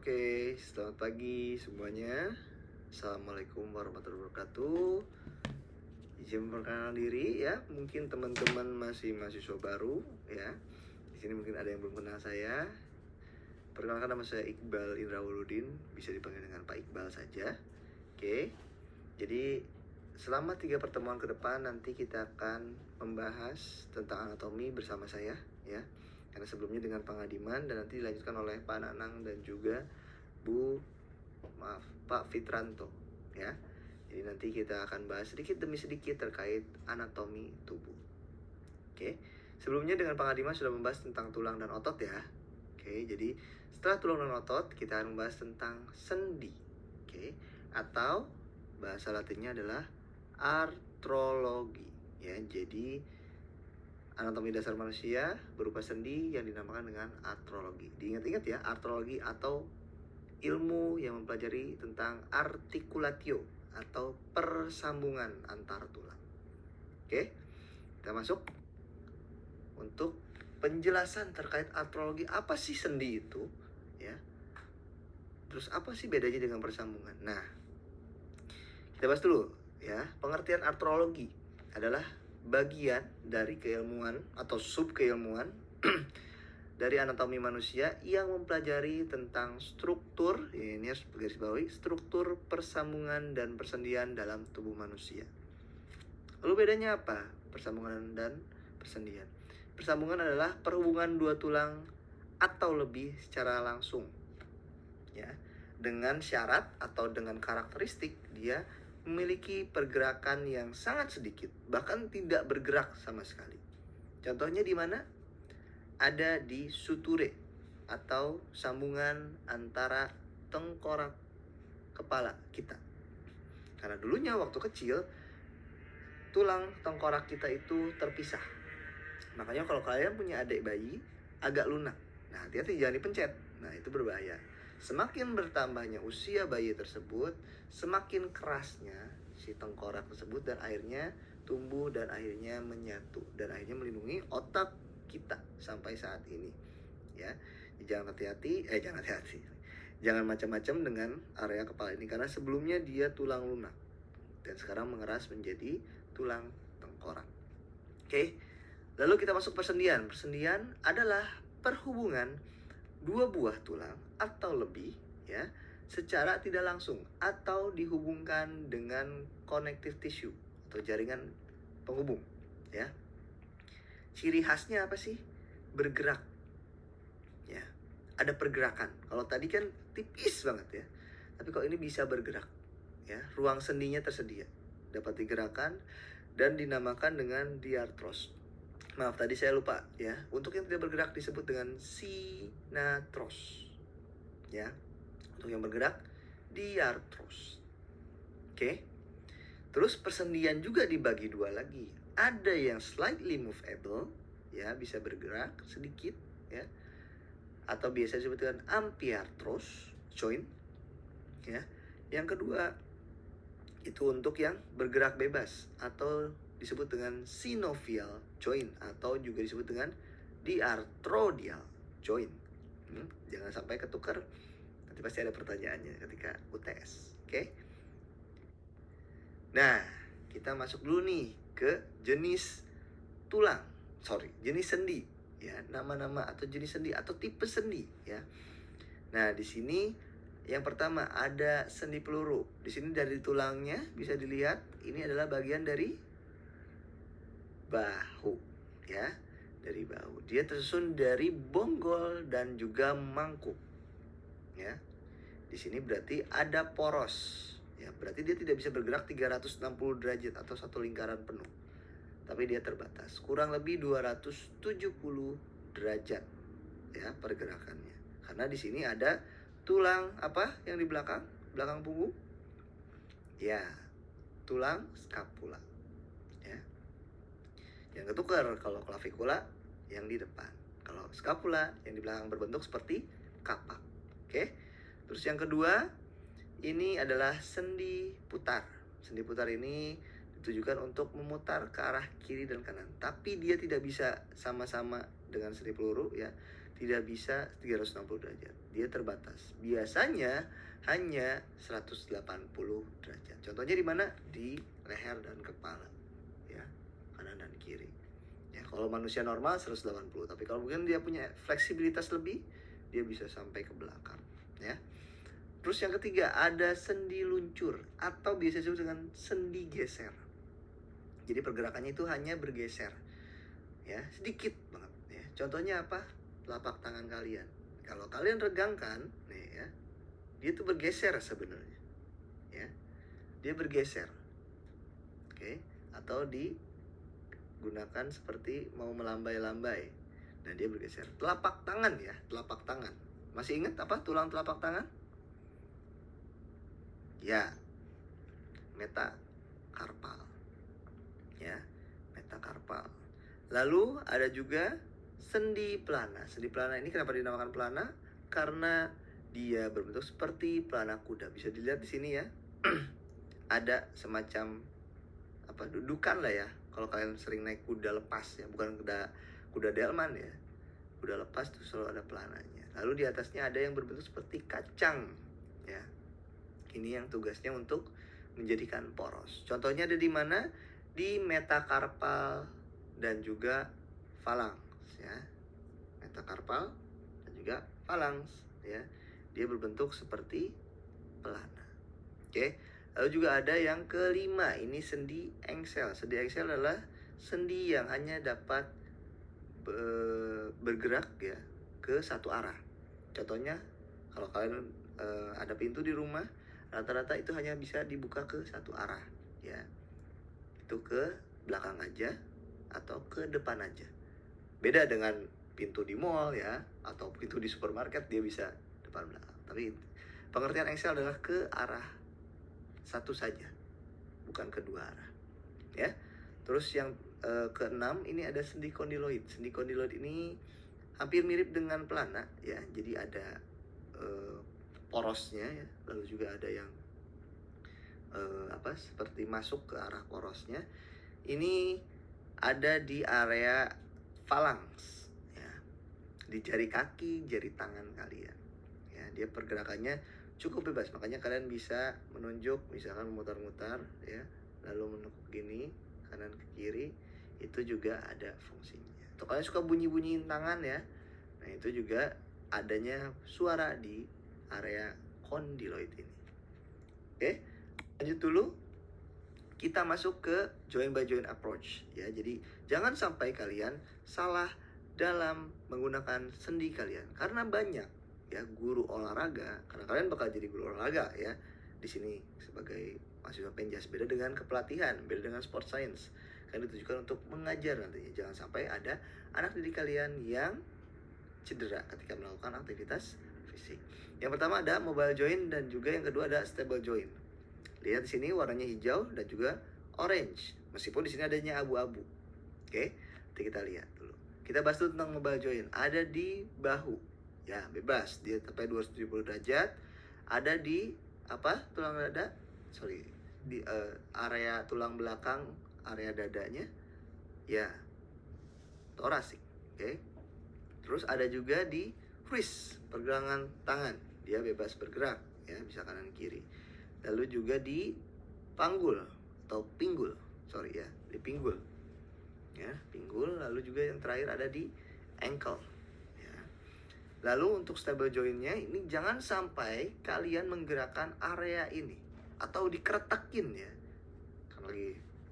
Oke, selamat pagi semuanya. Assalamualaikum warahmatullahi wabarakatuh. Izin perkenalan diri ya, mungkin teman-teman masih mahasiswa baru ya. Di sini mungkin ada yang belum kenal saya. Perkenalkan, nama saya Iqbal Indra Wuludin, bisa dipanggil dengan Pak Iqbal saja. Oke. Jadi selama 3 pertemuan ke depan nanti kita akan membahas tentang anatomi bersama saya ya. Karena sebelumnya dengan Pak Ngadiman dan nanti dilanjutkan oleh Pak Nanang dan juga Pak Fitranto ya. Jadi nanti kita akan bahas sedikit demi sedikit terkait anatomi tubuh. Oke. Sebelumnya dengan Pak Ngadiman sudah membahas tentang tulang dan otot ya. Oke, jadi setelah tulang dan otot kita akan membahas tentang sendi. Oke, atau bahasa latinnya adalah artrologi ya. Jadi anatomi dasar manusia berupa sendi yang dinamakan dengan artrologi. Diingat-ingat ya, artrologi atau ilmu yang mempelajari tentang artikulatio atau persambungan antar tulang. Oke, kita masuk untuk penjelasan terkait artrologi. Apa sih sendi itu ya? Terus apa sih bedanya dengan persambungan? Nah, kita bahas dulu ya. Pengertian artrologi adalah bagian dari keilmuan atau sub keilmuan dari anatomi manusia yang mempelajari tentang struktur, ini harus garis bawahi, struktur persambungan dan persendian dalam tubuh manusia. Lalu bedanya apa persambungan dan persendian? Persambungan adalah perhubungan dua tulang atau lebih secara langsung ya, dengan syarat atau dengan karakteristik dia memiliki pergerakan yang sangat sedikit, bahkan tidak bergerak sama sekali. Contohnya di mana? Ada di suture atau sambungan antara tengkorak kepala kita. Karena dulunya waktu kecil tulang tengkorak kita itu terpisah. Makanya kalau kalian punya adik bayi agak lunak, nah hati-hati jangan dipencet. Nah itu berbahaya. Semakin bertambahnya usia bayi tersebut, semakin kerasnya si tengkorak tersebut dan akhirnya tumbuh dan akhirnya menyatu dan akhirnya melindungi otak kita sampai saat ini ya. Jangan macam-macam dengan area kepala ini karena sebelumnya dia tulang lunak dan sekarang mengeras menjadi tulang tengkorak. Oke, lalu kita masuk persendian. Persendian adalah perhubungan dua buah tulang atau lebih ya secara tidak langsung atau dihubungkan dengan connective tissue atau jaringan penghubung ya. Ciri khasnya apa sih? Bergerak ya, ada pergerakan. Kalau tadi kan tipis banget ya, tapi kalau ini bisa bergerak ya. Ruang sendinya tersedia, dapat digerakkan dan dinamakan dengan diartros. Maaf tadi saya lupa ya. Untuk yang tidak bergerak disebut dengan sinatros ya. Untuk yang bergerak diartros. Oke. Terus persendian juga dibagi dua lagi. Ada yang slightly movable ya, bisa bergerak sedikit ya. Atau biasa disebut dengan ampiartros joint ya. Yang kedua itu untuk yang bergerak bebas atau disebut dengan synovial joint atau juga disebut dengan diartrodial joint. Jangan sampai ketukar, nanti pasti ada pertanyaannya ketika UTS. Oke? Nah, kita masuk dulu nih ke jenis jenis sendi ya, nama-nama atau jenis sendi atau tipe sendi ya. Nah, di sini yang pertama ada sendi peluru. Di sini dari tulangnya bisa dilihat ini adalah bagian dari bahu ya, dari bahu. Dia tersusun dari bonggol dan juga mangkuk ya. Di sini berarti ada poros ya, berarti dia tidak bisa bergerak 360 derajat atau satu lingkaran penuh. Tapi dia terbatas, kurang lebih 270 derajat ya pergerakannya. Karena di sini ada tulang apa yang di belakang punggung? Ya, tulang scapula ya. Yang ketukar kalau clavicula yang di depan. Kalau scapula yang di belakang berbentuk seperti kapak. Oke. Terus yang kedua, ini adalah sendi putar. Sendi putar ini ditujukan untuk memutar ke arah kiri dan kanan. Tapi dia tidak bisa sama-sama dengan sendi peluru ya. tidak bisa 360 derajat. Dia terbatas. Biasanya hanya 180 derajat. Contohnya di mana? Di leher dan kepala. Ya, kanan dan kiri. Ya, kalau manusia normal 180, tapi kalau mungkin dia punya fleksibilitas lebih, dia bisa sampai ke belakang, ya. Terus yang ketiga ada sendi luncur atau biasa disebut dengan sendi geser. Jadi pergerakannya itu hanya bergeser, ya, sedikit banget, ya. Contohnya apa? Telapak tangan kalian. Kalau kalian regangkan, nih ya, dia tuh bergeser sebenarnya, ya. Dia bergeser, oke? Atau digunakan seperti mau melambai-lambai. Nah, dia bergeser. Telapak tangan ya, telapak tangan. Masih ingat apa tulang telapak tangan? Ya, metakarpal. Ya, metakarpal. Lalu ada juga sendi pelana. Sendi pelana ini kenapa dinamakan pelana? Karena dia berbentuk seperti pelana kuda. Bisa dilihat di sini ya. Ada semacam apa, dudukan lah ya. Kalau kalian sering naik kuda lepas ya, bukan kuda delman ya. Kuda lepas tuh selalu ada pelananya. Lalu di atasnya ada yang berbentuk seperti kacang ya. Ini yang tugasnya untuk menjadikan poros. Contohnya ada di mana? Di metakarpal dan juga falanx ya. Metakarpal dan juga falanx ya. Dia berbentuk seperti pelana. Oke. Lalu juga ada yang kelima, ini sendi engsel. Sendi engsel adalah sendi yang hanya dapat bergerak ya ke satu arah. Contohnya kalau kalian ada pintu di rumah, rata-rata itu hanya bisa dibuka ke satu arah ya. Itu ke belakang aja atau ke depan aja. Beda dengan pintu di mall ya, atau pintu di supermarket, dia bisa depan belakang. Tapi pengertian engsel adalah ke arah satu saja, bukan kedua arah ya. Terus yang keenam ini ada sendi kondiloid. Sendi kondiloid ini hampir mirip dengan pelana ya. Jadi ada porosnya ya. Lalu juga ada yang seperti masuk ke arah porosnya. Ini ada di area falanx ya. Di jari kaki, jari tangan kalian. Ya, dia pergerakannya cukup bebas. Makanya kalian bisa menunjuk, misalkan mutar-mutar ya, lalu menekuk gini kanan ke kiri. Itu juga ada fungsinya. Atau kalian suka bunyi-bunyiin tangan ya, nah itu juga adanya suara di area kondiloid ini. Oke, lanjut dulu. Kita masuk ke joint by joint approach ya. Jadi jangan sampai kalian salah dalam menggunakan sendi kalian, karena banyak ya guru olahraga, karena kalian bakal jadi guru olahraga ya di sini sebagai mahasiswa penjas. Beda dengan kepelatihan, beda dengan sport science. Kan ditujukan untuk mengajar nantinya. Jangan sampai ada anak didik kalian yang cedera ketika melakukan aktivitas fisik. Yang pertama ada mobile joint dan juga yang kedua ada stable joint. Lihat di sini warnanya hijau dan juga orange. Meskipun di sini adanya abu-abu. Oke, nanti kita lihat dulu. Kita bahas dulu tentang mobile joint. Ada di bahu. Ya, bebas. Dia sampai 270 derajat. Ada di tulang dada. Di area tulang belakang, area dadanya. Ya, thoracic. Oke. Terus ada juga di wrist, pergelangan tangan. Dia bebas bergerak ya, bisa kanan kiri. Lalu juga di panggul atau pinggul. Di pinggul. Ya, pinggul. Lalu juga yang terakhir ada di ankle. Ya. Lalu untuk stable jointnya ini jangan sampai kalian menggerakkan area ini atau dikeretakin ya. Karena lagi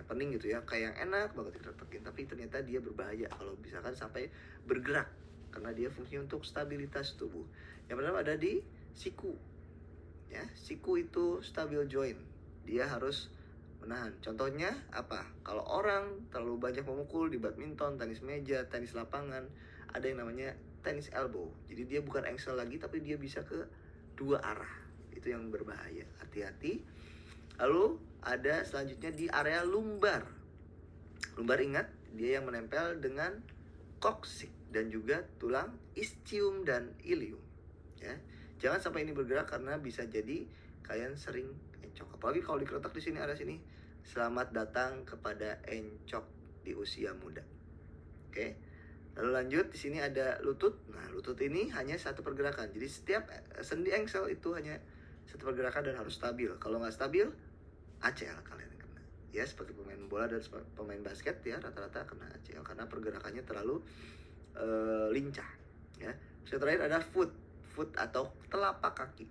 happening gitu ya, kayak yang enak banget dikeretakin, tapi ternyata dia berbahaya kalau misalkan sampai bergerak, karena dia fungsinya untuk stabilitas tubuh. Yang pertama ada di siku. Ya, siku itu stabil joint. Dia harus menahan. Contohnya apa? Kalau orang terlalu banyak memukul di badminton, tenis meja, tenis lapangan, ada yang namanya tenis elbow. Jadi dia bukan ankle lagi, tapi dia bisa ke dua arah. Itu yang berbahaya. Hati-hati. Lalu ada selanjutnya di area lumbar. Lumbar, ingat, dia yang menempel dengan coccyx dan juga tulang ischium dan ilium. Ya. Jangan sampai ini bergerak karena bisa jadi kalian sering encok. Apalagi kalau dikeretak di sini, ada sini. Selamat datang kepada encok di usia muda. Oke. Lalu lanjut, di sini ada lutut. Nah, lutut ini hanya satu pergerakan. Jadi setiap sendi engsel itu hanya satu pergerakan dan harus stabil. Kalau nggak stabil, ACL kalian kena. Ya, seperti pemain bola dan pemain basket ya, rata-rata kena ACL karena pergerakannya terlalu lincah. Ya. Terus yang terakhir ada foot atau telapak kaki.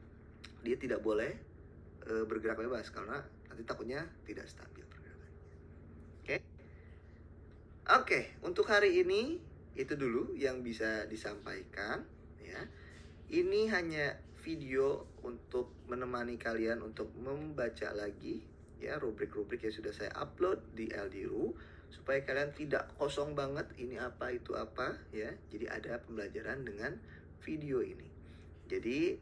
Dia tidak boleh bergerak bebas karena nanti takutnya tidak stabil pergerakannya. Oke? Oke, untuk hari ini itu dulu yang bisa disampaikan ya. Ini hanya video untuk menemani kalian untuk membaca lagi ya rubrik-rubrik yang sudah saya upload di LDRU supaya kalian tidak kosong banget ini apa itu apa ya. Jadi ada pembelajaran dengan video ini. Jadi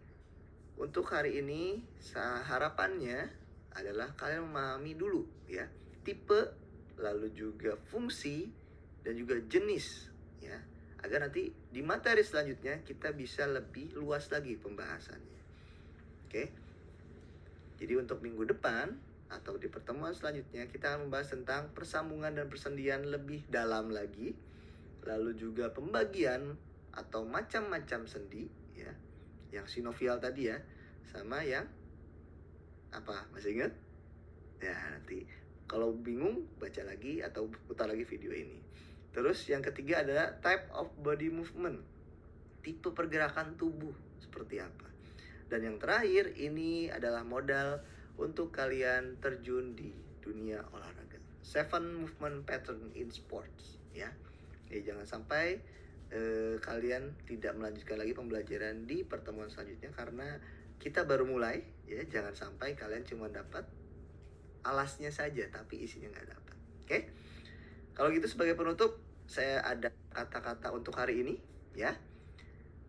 untuk hari ini harapannya adalah kalian memahami dulu ya tipe, lalu juga fungsi dan juga jenis ya, agar nanti di materi selanjutnya kita bisa lebih luas lagi pembahasannya. Oke. Jadi untuk minggu depan atau di pertemuan selanjutnya kita akan membahas tentang persambungan dan persendian lebih dalam lagi, lalu juga pembagian atau macam-macam sendi ya, yang sinovial tadi ya, sama yang apa, masih ingat? Ya, nanti kalau bingung baca lagi atau putar lagi video ini. Terus yang ketiga adalah type of body movement, tipe pergerakan tubuh seperti apa. Dan yang terakhir ini adalah modal untuk kalian terjun di dunia olahraga, 7 movement pattern in sports ya. Jadi jangan sampai kalian tidak melanjutkan lagi pembelajaran di pertemuan selanjutnya karena kita baru mulai ya. Jangan sampai kalian cuma dapat alasnya saja tapi isinya nggak dapat. Oke? Kalau gitu sebagai penutup saya ada kata-kata untuk hari ini ya.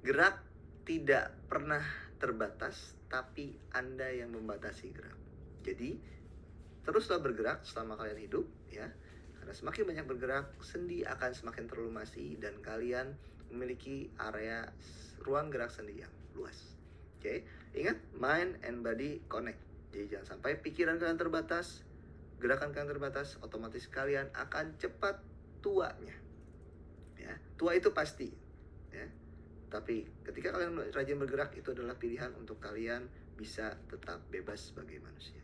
Gerak tidak pernah terbatas, tapi Anda yang membatasi gerak. Jadi teruslah bergerak selama kalian hidup ya. Karena semakin banyak bergerak, sendi akan semakin terlumasi dan kalian memiliki area ruang gerak sendi yang luas. Oke, ingat mind and body connect. Jadi jangan sampai pikiran kalian terbatas, gerakan kalian terbatas, otomatis kalian akan cepat tuanya. Ya, tua itu pasti. Ya. Tapi ketika kalian rajin bergerak, itu adalah pilihan untuk kalian bisa tetap bebas sebagai manusia.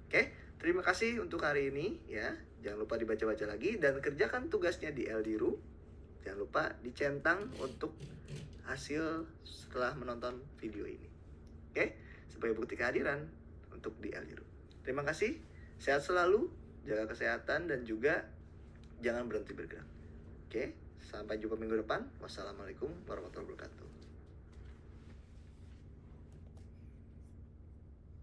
Oke, terima kasih untuk hari ini ya. Jangan lupa dibaca-baca lagi dan kerjakan tugasnya di LDRU. Jangan lupa dicentang untuk hasil setelah menonton video ini. Oke, sebagai bukti kehadiran untuk di LDRU. Terima kasih, sehat selalu, jaga kesehatan dan juga jangan berhenti bergerak. Oke, sampai jumpa minggu depan. Wassalamualaikum warahmatullahi wabarakatuh.